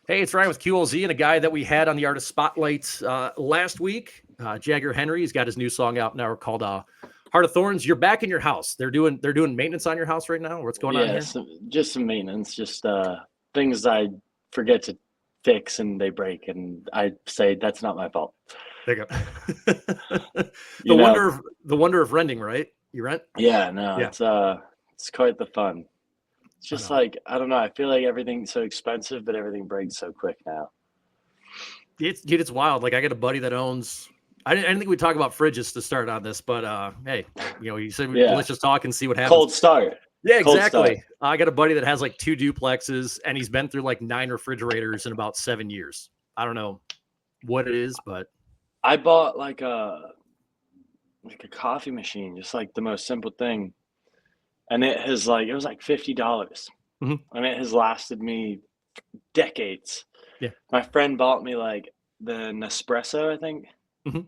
Hey, it's Ryan with QLZ and a guy that we had on the Artist Spotlight last week, Jager Henry. He's got his new song out now called Heart of Thorns. You're back in your house. They're doing maintenance on your house right now. What's going on here? Just some maintenance, just things I forget to fix and they break, and I say that's not my fault. There you go. the wonder of renting, right? You rent? Yeah, no, it's quite the fun. It's just like, I don't know. I feel like everything's so expensive, but everything breaks so quick now. It's wild. Like I got a buddy that owns. I didn't think we'd talk about fridges to start on this, but hey, you said let's just talk and see what happens. Cold start. Yeah, exactly. I got a buddy that has like 2 duplexes, and he's been through like 9 refrigerators in about 7 years. I don't know what it is, but I bought like a coffee machine, just like the most simple thing. And it was like $50. Mm-hmm. And it has lasted me decades. Yeah. My friend bought me like the Nespresso, I think. Mm-hmm.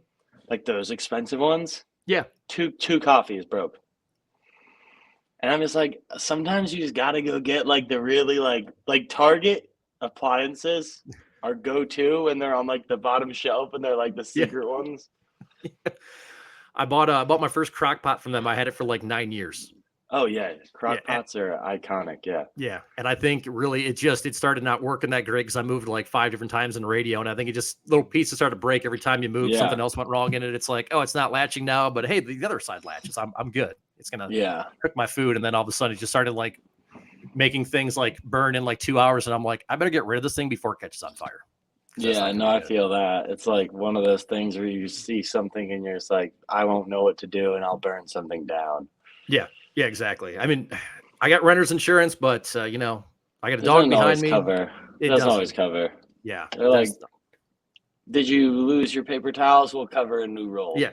Like those expensive ones. Yeah. Two coffees broke. And I'm just like, sometimes you just gotta go get like the really like Target appliances are go-to, and they're on like the bottom shelf, and they're like the secret ones. Yeah. I bought my first crock pot from them. I had it for like 9 years. Oh yeah, crock pots are iconic. Yeah, and I think really it started not working that great because I moved like 5 different times in radio, and I think it just little pieces started to break every time you move. Something else went wrong in it. It's like, oh, it's not latching now, but hey, the other side latches. I'm good. It's gonna cook my food, and then all of a sudden it just started like making things like burn in like 2 hours, and I'm like, I better get rid of this thing before it catches on fire. Yeah, no, I feel that. It's like one of those things where you see something and you're just like, I won't know what to do, and I'll burn something down. Yeah, exactly. I mean, I got renter's insurance, but I got a dog behind me. It doesn't always cover. Yeah. They're like, did you lose your paper towels? We'll cover a new roll. Yeah.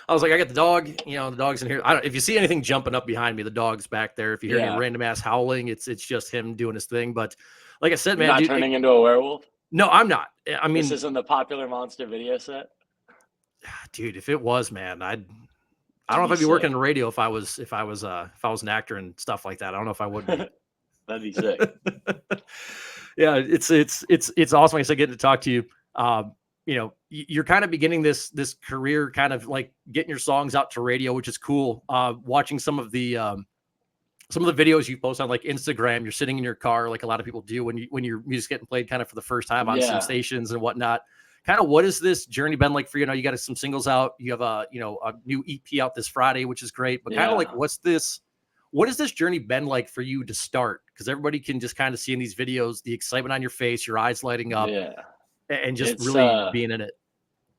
I was like, I got the dog, the dog's in here. If you see anything jumping up behind me, the dog's back there. If you hear any random ass howling, it's just him doing his thing. But like I said, man, you're not turning into a werewolf? No, I'm not. I mean, this isn't the popular monster video set. Dude, if it was, man, I don't know if I'd be working in radio if I was an actor and stuff like that. I don't know if I would be. That'd be sick. Yeah, it's awesome. Like I said, getting to talk to you. You're kind of beginning this career, kind of like getting your songs out to radio, which is cool. Watching some of the videos you post on like Instagram, you're sitting in your car, like a lot of people do when your music's getting played kind of for the first time on some stations and whatnot. Kind of what has this journey been like for you? You got some singles out. You have a new EP out this Friday, which is great. But kind of like, what has this journey been like for you to start? Because everybody can just kind of see in these videos the excitement on your face, your eyes lighting up, and just really being in it.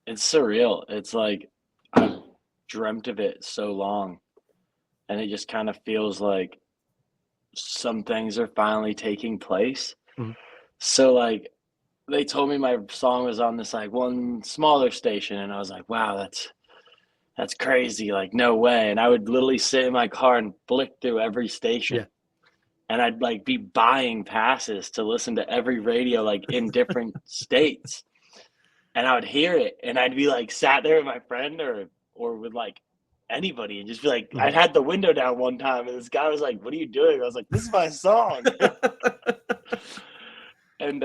It's surreal. It's like I've dreamt of it so long, and it just kind of feels like some things are finally taking place. Mm-hmm. So like, they told me my song was on this like one smaller station, and I was like, wow, that's crazy. Like, no way. And I would literally sit in my car and flick through every station. And I'd like be buying passes to listen to every radio, like in different states. And I would hear it, and I'd be like sat there with my friend or with like anybody, and just be like, I had the window down one time, and this guy was like, what are you doing? I was like, this is my song. And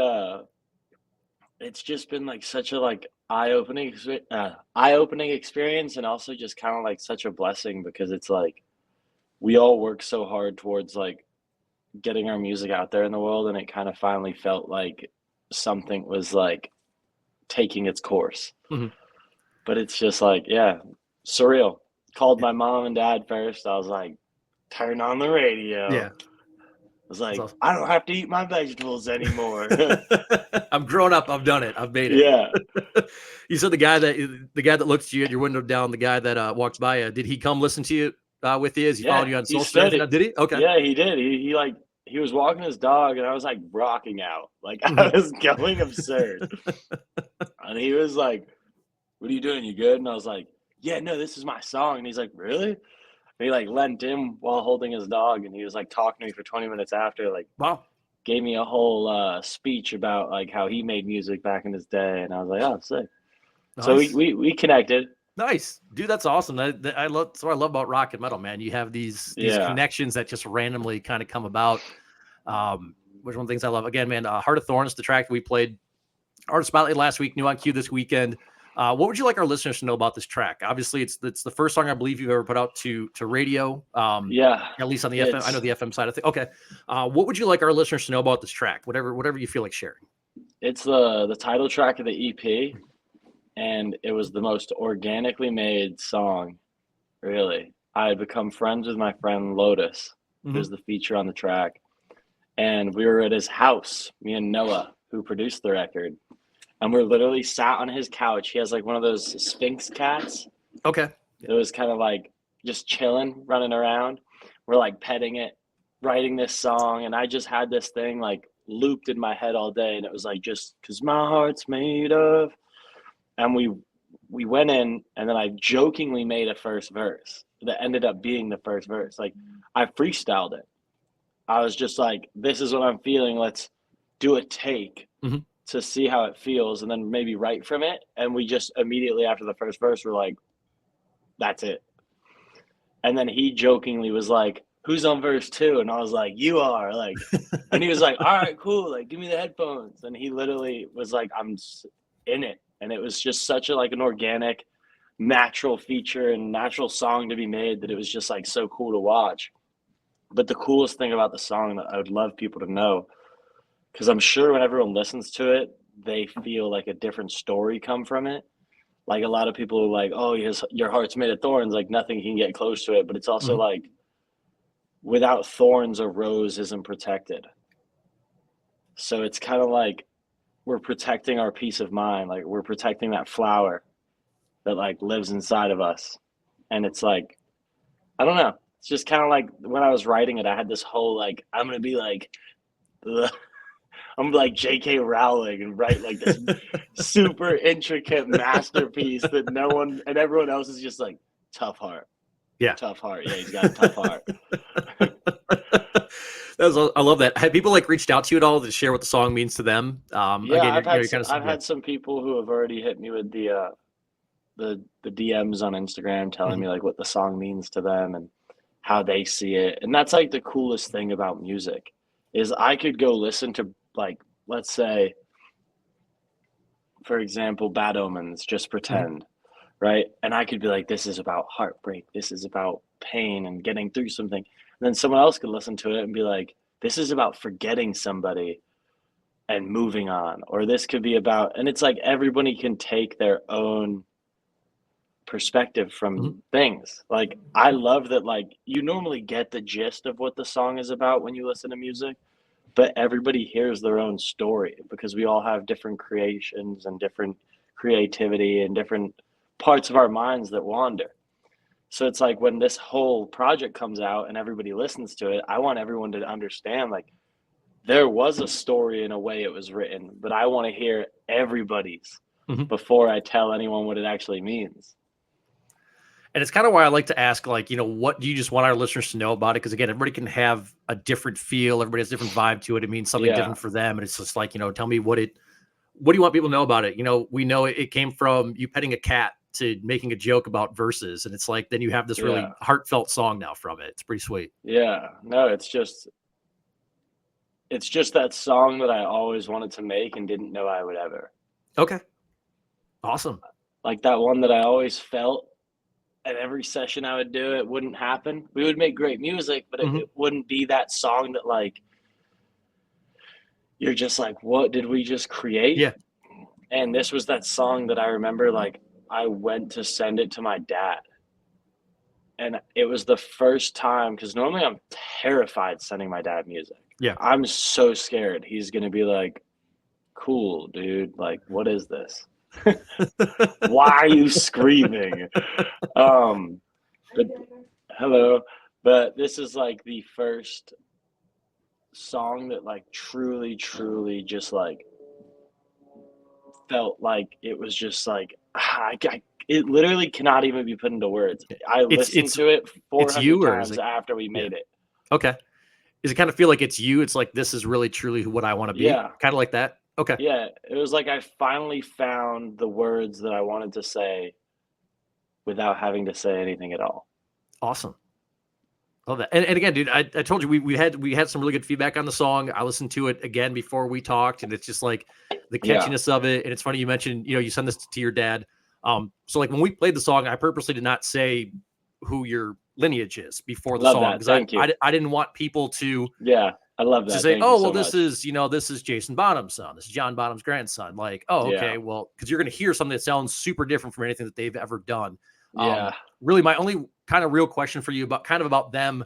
it's just been like such a like eye-opening experience, and also just kind of like such a blessing, because it's like we all work so hard towards like getting our music out there in the world, and it kind of finally felt like something was like taking its course. Mm-hmm. But it's just like, surreal. Called my mom and dad first. I was like, turn on the radio. I was like, awesome. I don't have to eat my vegetables anymore. I'm grown up. I've done it. I've made it. Yeah. You said the guy that looks at you at your window down, the guy that walks by you, did he come listen to you with you? Has he followed you on social media? Did he? Okay. Yeah, he did. He was walking his dog, and I was like rocking out. Like I was going absurd. And he was like, what are you doing? You good? And I was like, yeah, no, this is my song. And he's like, really? And he like leant in while holding his dog, and he was like talking to me for 20 minutes after, like, wow, gave me a whole speech about like how he made music back in his day. And I was like, oh, sick. Nice. So we connected. Nice, dude. That's awesome. That's what I love about rock and metal, man. You have these connections that just randomly kind of come about. which one of the things I love. Again, man, Heart of Thorns, the track we played, Artist Spotlight last week, new on Q this weekend. What would you like our listeners to know about this track? Obviously, it's the first song I believe you've ever put out to radio. Yeah, at least on the FM. I know the FM side of things. Okay, what would you like our listeners to know about this track? Whatever you feel like sharing. it's the title track of the EP, and it was the most organically made song. Really, I had become friends with my friend Lotus, who's the feature on the track, and we were at his house, me and Noah, who produced the record. And we're literally sat on his couch. He has like one of those Sphinx cats. Okay. It was kind of like just chilling, running around. We're like petting it, writing this song. And I just had this thing like looped in my head all day. And it was like, just because my heart's made of. And we went in, and then I jokingly made a first verse that ended up being the first verse. Like I freestyled it. I was just like, this is what I'm feeling. Let's do a take. To see how it feels, and then maybe write from it. And we just immediately after the first verse were like, that's it. And then he jokingly was like, who's on verse 2? And I was like, you are. Like, and he was like, all right, cool, like give me the headphones. And he literally was like, I'm in it. And it was just such a like an organic, natural feature and natural song to be made that it was just like so cool to watch. But the coolest thing about the song that I would love people to know, because I'm sure when everyone listens to it, they feel like a different story come from it. Like a lot of people are like, oh, your heart's made of thorns, like nothing can get close to it. But it's also like, without thorns, a rose isn't protected. So it's kind of like we're protecting our peace of mind. Like we're protecting that flower that like lives inside of us. And it's like, I don't know. It's just kind of like when I was writing it, I had this whole like, I'm going to be like, I'm like J.K. Rowling and write like this super intricate masterpiece that no one and everyone else is just like, tough heart. Yeah. Tough heart. Yeah, he's got a tough heart. I love that. Have people like reached out to you at all to share what the song means to them? Yeah, again, I've had some people who have already hit me with the DMs on Instagram telling me like what the song means to them and how they see it. And that's like the coolest thing about music is I could go listen to like, let's say, for example, Bad Omens, just pretend, right? And I could be like, this is about heartbreak. This is about pain and getting through something. And then someone else could listen to it and be like, this is about forgetting somebody and moving on. Or this could be about, and it's like everybody can take their own perspective from things. Like I love that like you normally get the gist of what the song is about when you listen to music, but everybody hears their own story because we all have different creations and different creativity and different parts of our minds that wander. So it's like when this whole project comes out and everybody listens to it, I want everyone to understand like there was a story in a way it was written, but I want to hear everybody's before I tell anyone what it actually means. And it's kind of why I like to ask, like, what do you just want our listeners to know about it? Because again, everybody can have a different feel. Everybody has a different vibe to it. It means something different for them. And it's just like, tell me what do you want people to know about it? We know it came from you petting a cat to making a joke about verses. And it's like, then you have this really heartfelt song now from it. It's pretty sweet. Yeah, no, it's just that song that I always wanted to make and didn't know I would ever. Okay. Awesome. Like that one that I always felt at every session I would do, it wouldn't happen. We would make great music, but it wouldn't be that song that like, you're just like, what did we just create? Yeah. And this was that song that I remember, like I went to send it to my dad. And it was the first time, because normally I'm terrified sending my dad music. Yeah. I'm so scared. He's going to be like, cool, dude. Like, what is this? Why are you screaming? But hello. But this is like the first song that like truly just like felt like it was just like it literally cannot even be put into words. I listened to it 400 times after we made it. Okay. Does it kind of feel like it's you? It's like, this is really truly what I want to be. Yeah. Kind of like that. Okay. Yeah. It was like I finally found the words that I wanted to say without having to say anything at all. Awesome. Love that. And again, dude, I told you we had some really good feedback on the song. I listened to it again before we talked, and it's just like the Yeah. catchiness of it. And it's funny you mentioned, you send this to your dad. So like when we played the song, I purposely did not say who your lineage is before the Love song that. because Thank you. I didn't want people to Yeah, I love that. say, Thank you oh, so well, much. this is Jason Bottom's son. This is John Bottom's grandson. Like, oh, okay, Yeah. well, because you're going to hear something that sounds super different from anything that they've ever done. Yeah. Really, my only kind of real question for you about them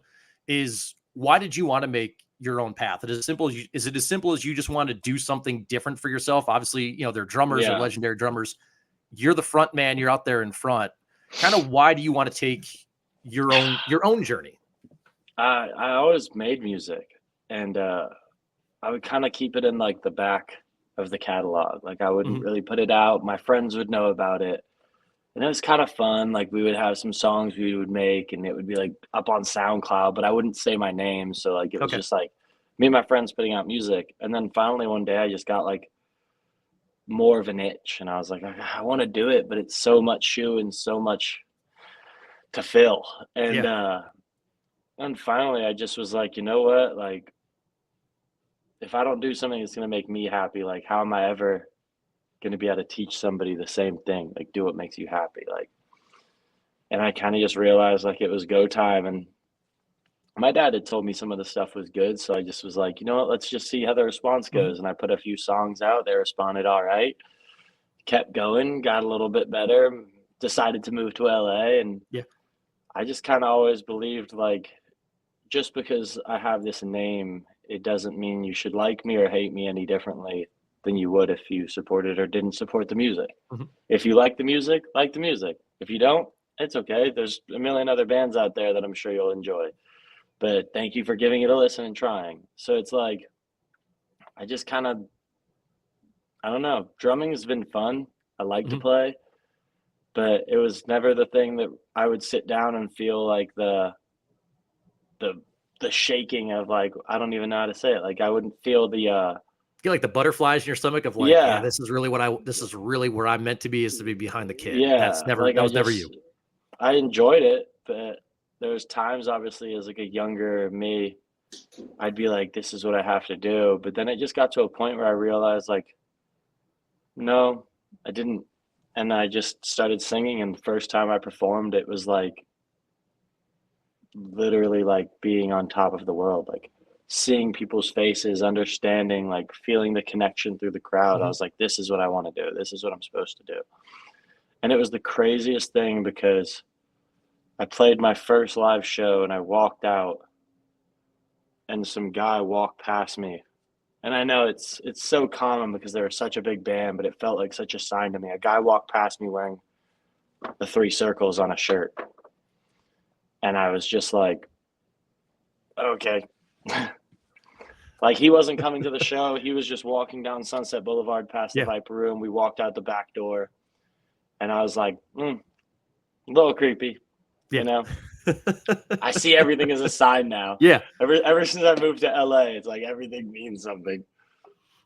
is why did you want to make your own path? Is it as simple as you just want to do something different for yourself? Obviously, they're drummers, they're legendary drummers. You're the front man. You're out there in front. Kind of why do you want to take your own journey? I always made music, and I would kind of keep it in like the back of the catalog. Like I wouldn't really put it out. My friends would know about it. And it was kind of fun. Like we would have some songs we would make and it would be like up on SoundCloud, but I wouldn't say my name. So like it was just like me and my friends putting out music. And then finally one day I just got like more of an itch and I was like, I want to do it, but it's so much shoe and so much to fill. And finally I just was like, you know what? Like if I don't do something that's gonna make me happy, like how am I ever gonna be able to teach somebody the same thing? Like do what makes you happy. Like and I kind of just realized like it was go time. And my dad had told me some of the stuff was good. So I just was like, you know what, let's just see how the response goes. And I put a few songs out. They responded all right. Kept going, got a little bit better, decided to move to LA. And I just kind of always believed like just because I have this name, it doesn't mean you should like me or hate me any differently than you would if you supported or didn't support the music. If you like the music, like the music. If you don't, it's okay. There's a million other bands out there that I'm sure you'll enjoy. But thank you for giving it a listen and trying. So it's like, I just kind of, I don't know. Drumming has been fun. I like to play, but it was never the thing that I would sit down and feel like the shaking of like, I don't even know how to say it. Like I wouldn't feel the, get like the butterflies in your stomach of like, yeah, this is really where I'm meant to be, is to be behind the kid. Yeah. That was never you. I enjoyed it, but there's times obviously as like a younger me, I'd be like, this is what I have to do. But then it just got to a point where I realized like, no, I didn't. And I just started singing. And the first time I performed, it was like literally like being on top of the world, like seeing people's faces, understanding, like feeling the connection through the crowd. I was like, this is what I want to do. This is what I'm supposed to do. And it was the craziest thing because I played my first live show and I walked out and some guy walked past me. And I know it's so common because they were such a big band, but it felt like such a sign to me. A guy walked past me wearing the 3 circles on a shirt. And I was just like, okay. Like he wasn't coming to the show. He was just walking down Sunset Boulevard past the Viper Room. We walked out the back door and I was like, a little creepy, you know? I see everything as a sign now. Yeah. Ever since I moved to LA, it's like everything means something.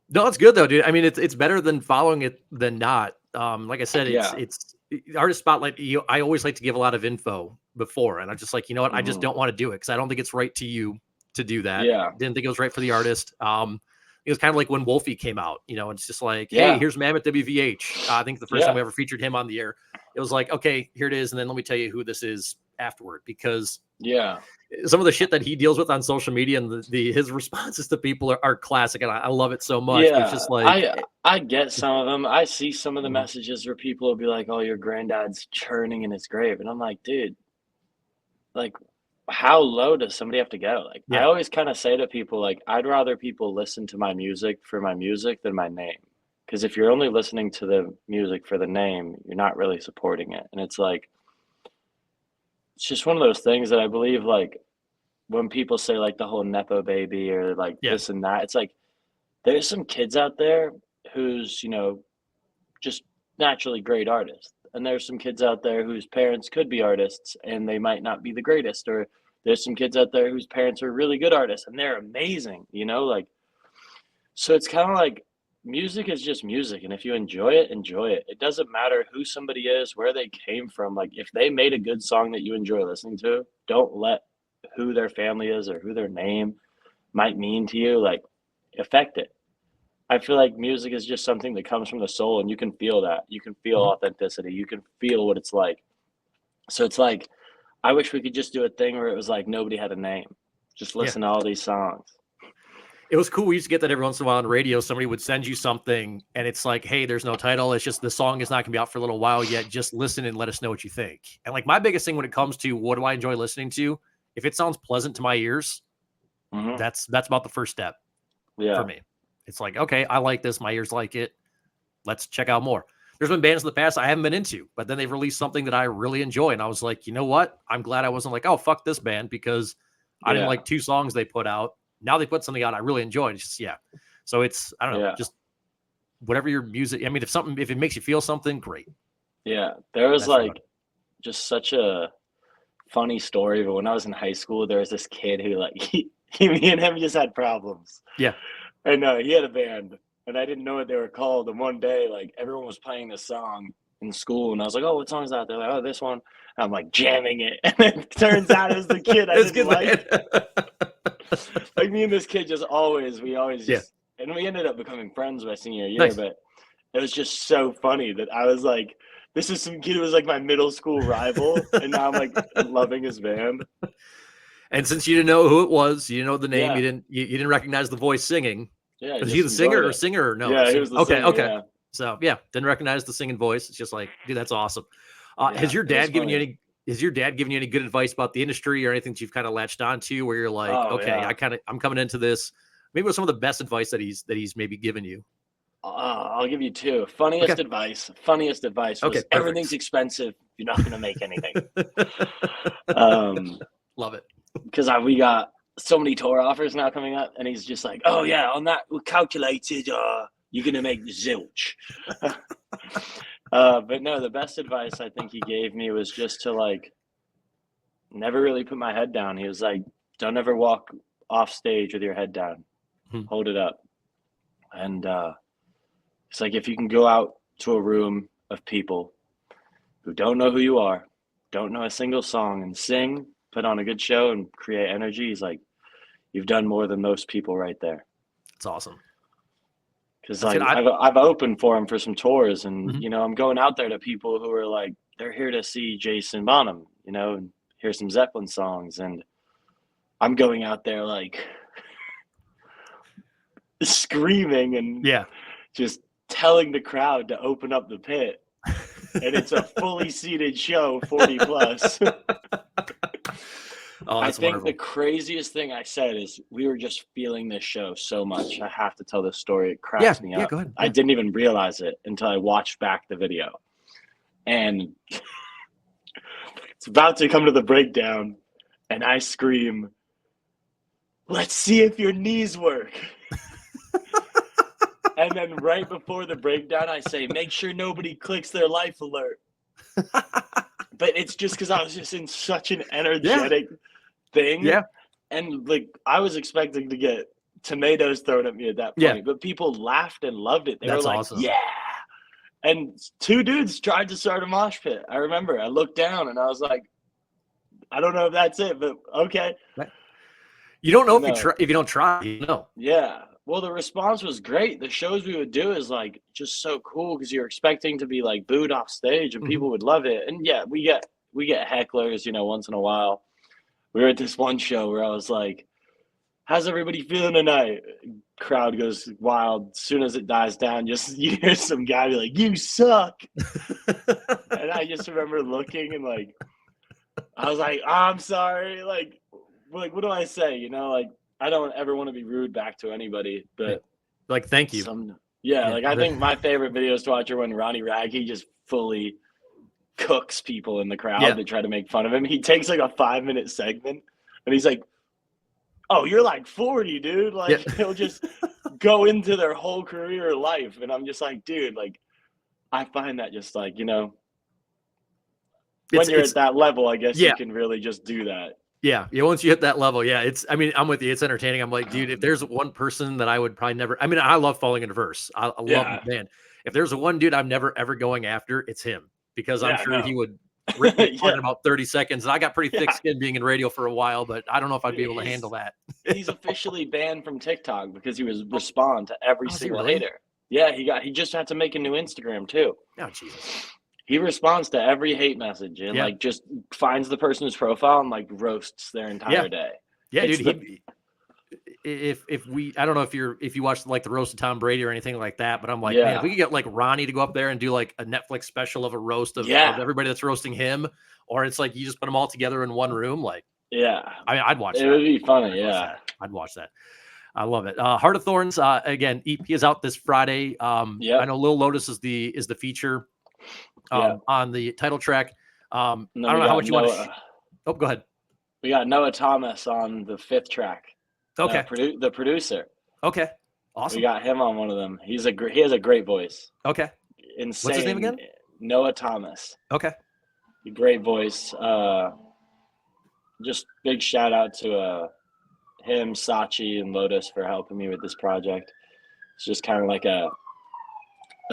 No, it's good though, dude. I mean, it's better than following it than not. Like I said, it's artist spotlight. I always like to give a lot of info before, and I'm just like, you know what? I just don't want to do it because I don't think it's right to you to do that. Yeah. Didn't think it was right for the artist. It was kind of like when Wolfie came out, it's just like, hey, here's Mammoth WVH. I think the first time we ever featured him on the air, it was like, okay, here it is. And then let me tell you who this is afterward, because some of the shit that he deals with on social media and his responses to people are classic. And I love it so much. Yeah. It's just like, I get some of them. I see some of the messages where people will be like, oh, your granddad's churning in his grave. And I'm like, dude, like, how low does somebody have to go? Like, I always kind of say to people, like, I'd rather people listen to my music for my music than my name. Because if you're only listening to the music for the name, you're not really supporting it. And it's like, it's just one of those things that I believe, like, when people say, like, the whole Nepo baby or, like, this and that, it's like, there's some kids out there who's, just naturally great artists. And there's some kids out there whose parents could be artists and they might not be the greatest. Or there's some kids out there whose parents are really good artists and they're amazing, like, so it's kind of like music is just music. And if you enjoy it, enjoy it. It doesn't matter who somebody is, where they came from. Like if they made a good song that you enjoy listening to, don't let who their family is or who their name might mean to you, like, affect it. I feel like music is just something that comes from the soul, and you can feel that. You can feel Mhm. authenticity. You can feel what it's like. So it's like, I wish we could just do a thing where it was like nobody had a name. Just Yeah. listen to all these songs. It was cool. We used to get that every once in a while on the radio. Somebody would send you something and it's like, hey, there's no title. It's just the song is not going to be out for a little while yet. Just listen and let us know what you think. And like my biggest thing when it comes to what do I enjoy listening to, if it sounds pleasant to my ears, Mhm. that's about the first step for Yeah. me. It's like, okay, I like this. My ears like it. Let's check out more. There's been bands in the past I haven't been into, but then they've released something that I really enjoy. And I was like, you know what? I'm glad I wasn't like, oh, fuck this band because I didn't Yeah. like 2 songs they put out. Now they put something out I really enjoy. And it's just, yeah. So it's, I don't know, Yeah. just whatever your music. I mean, if it makes you feel something, great. Yeah. There was That's like just such a funny story, but when I was in high school, there was this kid who like me and him just had problems. Yeah. And he had a band, and I didn't know what they were called. And one day, like everyone was playing this song in school, and I was like, "Oh, what song is that?" They're like, "Oh, this one." And I'm like jamming it, and it turns out it was the kid I It's didn't good, like. Like me and this kid we always Yeah. just, and we ended up becoming friends my senior year. Nice. But it was just so funny that I was like, this is some kid who was like my middle school rival, and now I'm like loving his band. And since you didn't know who it was, you didn't know the name, Yeah. you didn't recognize the voice singing. Yeah, I Was he just the singer enjoyed or it. singer or no? Yeah, he Singer. was the Okay. singer, Okay. yeah. So yeah, didn't recognize the singing voice. It's just like, dude, that's awesome. Yeah, Has your it was dad given you funny. has your dad given you any good advice about the industry or anything that you've kind of latched onto where you're like, Oh, okay, yeah. I'm coming into this. Maybe what's some of the best advice that he's maybe given you? I'll give you 2. Okay. Funniest advice Okay. was everything's Perfect. expensive. You're not gonna make anything. Um, Love it. because we got so many tour offers now coming up, and he's just like, "Oh yeah, on that we calculated, you're gonna make zilch." But no, the best advice I think he gave me was just to like never really put my head down. He was like, "Don't ever walk off stage with your head down. Hmm. Hold it up." And it's like if you can go out to a room of people who don't know who you are, don't know a single song, and sing, put on a good show, and create energy, he's like, you've done more than most people right there. It's awesome. Because That's good. like I've opened for him for some tours, and Mhm. I'm going out there to people who are like they're here to see Jason Bonham, and hear some Zeppelin songs, and I'm going out there like screaming and Yeah. just telling the crowd to open up the pit, and it's a fully seated show, 40 plus. Oh, I that's think wonderful. the craziest thing I said is we were just feeling this show so much. I have to tell this story. It Yeah. cracks me Yeah. up. Go ahead. I Yeah. didn't even realize it until I watched back the video. And it's about to come to the breakdown, and I scream, "Let's see if your knees work." And then right before the breakdown, I say, "Make sure nobody clicks their life alert." But it's just because I was just in such an energetic thing. Yeah. And like I was expecting to get tomatoes thrown at me at that Yeah. point, but people laughed and loved it. They were That's like, awesome. "Yeah." And 2 dudes tried to start a mosh pit. I remember I looked down and I was like, I don't know if that's it, but okay. You don't know if you No. try if you don't try. You know. Yeah. Well, the response was great. The shows we would do is like just so cool because you're expecting to be like booed off stage and Mhm. people would love it. And yeah, we get hecklers, once in a while. We were at this one show where I was like, "How's everybody feeling tonight?" Crowd goes wild. As soon as it dies down, just you hear some guy be like, "You suck." And I just remember looking and like I was like, oh, "I'm sorry." Like what do I say? Like I don't ever want to be rude back to anybody, but Like, thank you. yeah, Yeah. like I think my favorite videos to watch are when Ronnie Raggy just fully cooks people in the crowd Yeah. that try to make fun of him. He takes like a 5-minute segment and he's like, "Oh, you're like 40, dude." Like Yeah. he'll just go into their whole career life. And I'm just like, dude, like I find that just like, when you're It's at that level, I guess yeah. you can really just do that. Yeah. Once you hit that level, yeah, I mean, I'm with you. It's entertaining. I'm like, dude, if there's one person that I would probably never, I mean, I love Falling in Reverse. I love Yeah. the band. If there's one dude I'm never ever going after, it's him because I'm Yeah, sure he no. would rip me apart Yeah. in about 30 seconds. And I got pretty thick Yeah. skin being in radio for a while, but I don't know if I'd be able to handle that. He's officially banned from TikTok because he was respond to every Oh, is he single really? hater. Yeah, he just had to make a new Instagram too. Oh, Jesus. He responds to every hate message and Yeah. like just finds the person's profile and like roasts their entire day. Yeah, It's dude. I don't know if you watch like the roast of Tom Brady or anything like that, but I'm like, man, if we could get like Ronnie to go up there and do like a Netflix special of a roast of everybody that's roasting him, or it's like you just put them all together in one room, like, I mean, I'd watch that. It would be funny. I'd watch that. I love it. Heart of Thorns, again, EP is out this Friday. I know Lil Lotus is the feature on the title track. I don't know how much you want to. Oh, go ahead. We got Noah Thomas on the 5th track. Okay. The producer. Okay. Awesome. We got him on one of them. He has a great voice. Okay. Insane. What's his name again? Noah Thomas. Okay. Great voice. Just big shout out to him, Sachi, and Lotus for helping me with this project. It's just kind of like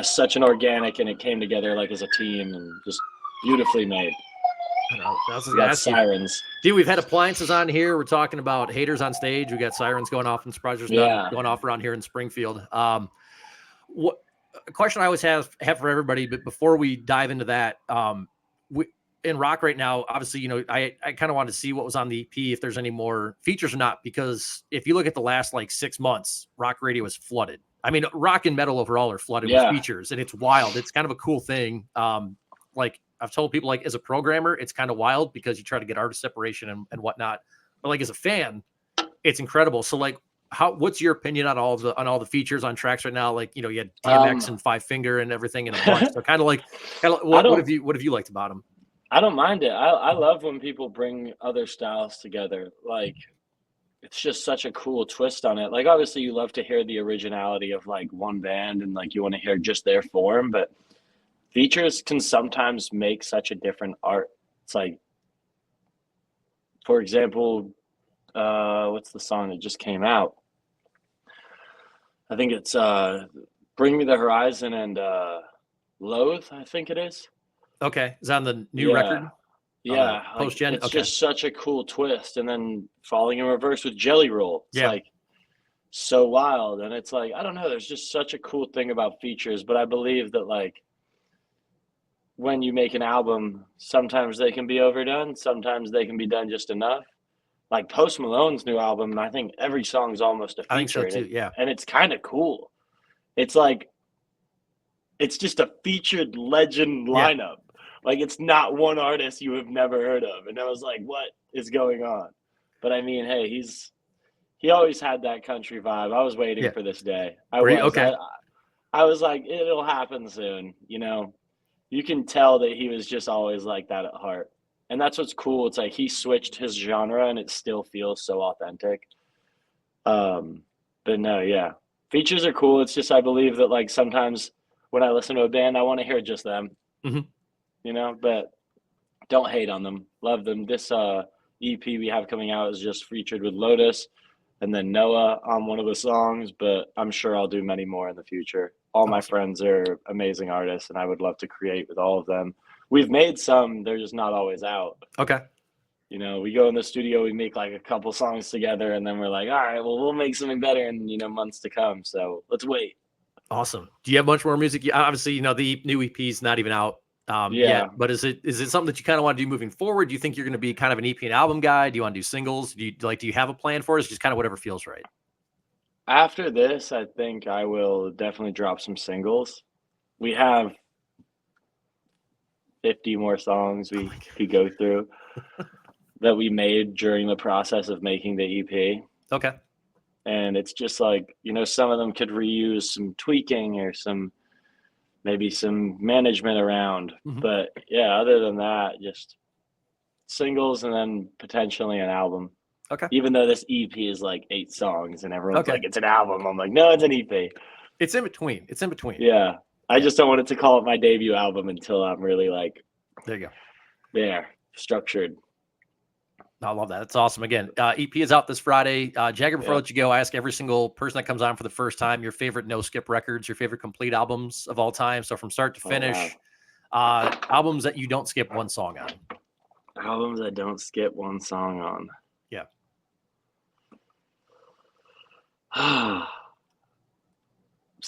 such an organic, and it came together like as a team and just beautifully made. We got sirens. Dude, we've had appliances on here. We're talking about haters on stage. We got sirens going off and surprisers going off around here in Springfield. What a question I always have for everybody, but before we dive into that, in rock right now, obviously, you know, I kind of wanted to see what was on the EP, if there's any more features or not, because if you look at the last like 6 months, rock radio is flooded. I mean, rock and metal overall are flooded with features, and it's wild. It's kind of a cool thing. Like I've told people, like as a programmer, it's kind of wild because you try to get artist separation and whatnot. But like as a fan, it's incredible. So like, what's your opinion on all the features on tracks right now? Like, you know, you had DMX and Five Finger and everything in a bunch. So kind of like what have you liked about them? I don't mind it. I love when people bring other styles together. Like, it's just such a cool twist on it. Like, obviously you love to hear the originality of like one band and like you want to hear just their form, but features can sometimes make such a different art. It's like, for example, what's the song that just came out? I think it's Bring Me the Horizon and Loathe, I think it is. Okay. Is that on the new record? Yeah. Post-gen? It's just such a cool twist. And then Falling in Reverse with Jelly Roll. It's like so wild. And it's like, I don't know, there's just such a cool thing about features. But I believe that like when you make an album, sometimes they can be overdone. Sometimes they can be done just enough. Like Post Malone's new album, I think every song's almost a feature. I think so too, yeah. And it's kind of cool. It's like, it's just a featured legend lineup. Like, it's not one artist you have never heard of. And I was like, what is going on? But I mean, hey, he always had that country vibe. I was waiting for this day. I was like, it'll happen soon. You know, you can tell that he was just always like that at heart. And that's what's cool. It's like he switched his genre and it still feels so authentic. But no, features are cool. It's just, I believe that like sometimes when I listen to a band, I want to hear just them, you know, but don't hate on them. Love them. This EP we have coming out is just featured with Lotus and then Noah on one of the songs, but I'm sure I'll do many more in the future. All my friends are amazing artists and I would love to create with all of them. We've made some, they're just not always out. Okay. You know, we go in the studio, we make like a couple songs together and then we're like, all right, well, we'll make something better in, you know, months to come. So let's wait. Awesome. Do you have much more music? Obviously, you know, the new EP is not even out yet, but is it something that you kind of want to do moving forward? Do you think you're going to be kind of an EP and album guy? Do you want to do singles? Do you have a plan for it? It's just kind of whatever feels right. After this, I think I will definitely drop some singles. We have 50 more songs we could go through that we made during the process of making the EP. Okay. And it's just like, you know, some of them could reuse some tweaking or maybe some management around. But yeah, other than that, just singles and then potentially an album. Okay. Even though this EP is like 8 songs and everyone's like, it's an album. I'm like, no, it's an EP. It's in between. Yeah. I just don't want it to call it my debut album until I'm really like, there you go. There, structured. I love that. That's awesome. Again, EP is out this Friday. Jager, before I let you go, I ask every single person that comes on for the first time your favorite no skip records, your favorite complete albums of all time. So from start to finish, Albums that you don't skip one song on. Albums I don't skip one song on. Yeah.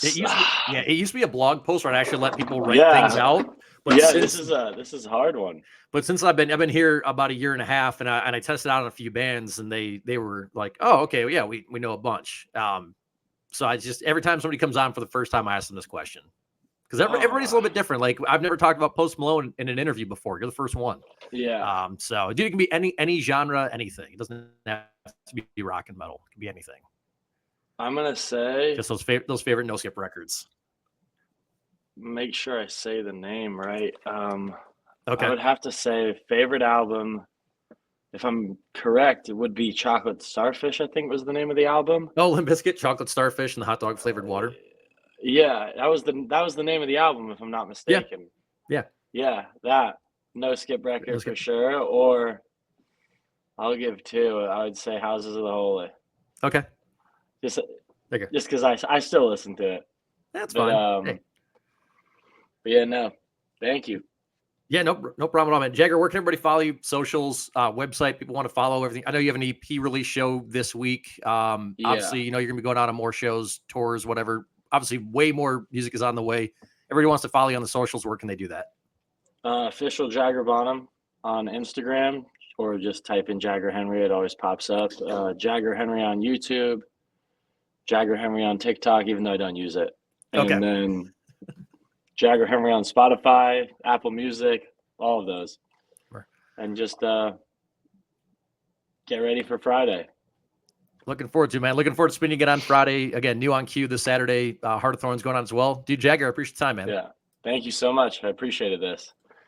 It used to be a blog post where I actually let people write things out. But this is a hard one. But since I've been here about a year and a half, and I tested out on a few bands, and they were like, oh, okay, well, yeah, we know a bunch. So I just, every time somebody comes on for the first time, I ask them this question, because everybody's a little bit different. Like, I've never talked about Post Malone in an interview before. You're the first one. Yeah. So dude, it can be any genre, anything. It doesn't have to be rock and metal. It can be anything. I'm gonna say just those favorite no skip records. Make sure I say the name right. Okay. I would have to say favorite album. If I'm correct, it would be Chocolate Starfish, I think was the name of the album. Oh, Limp Bizkit, Chocolate Starfish, and the hot dog flavored water. Yeah, that was the name of the album, if I'm not mistaken. Yeah, that no skip record for sure. Or I'll give two. I would say Houses of the Holy. Okay. Just because I still listen to it. That's fine. But yeah, no, thank you. Yeah, no problem at all, man. Jager, where can everybody follow you? Socials, website, people want to follow everything. I know you have an EP release show this week. Obviously, you're going to be going out on more shows, tours, whatever. Obviously, way more music is on the way. Everybody wants to follow you on the socials. Where can they do that? Official Jager Bonham on Instagram, or just type in Jager Henry. It always pops up. Jager Henry on YouTube. Jager Henry on TikTok, even though I don't use it. And then Jager Henry on Spotify, Apple Music, all of those. Sure. And just get ready for Friday. Looking forward to it, man. Looking forward to spinning it on Friday. Again, new on Q this Saturday. Heart of Thorns going on as well. Dude, Jager, I appreciate the time, man. Yeah. Thank you so much. I appreciated this.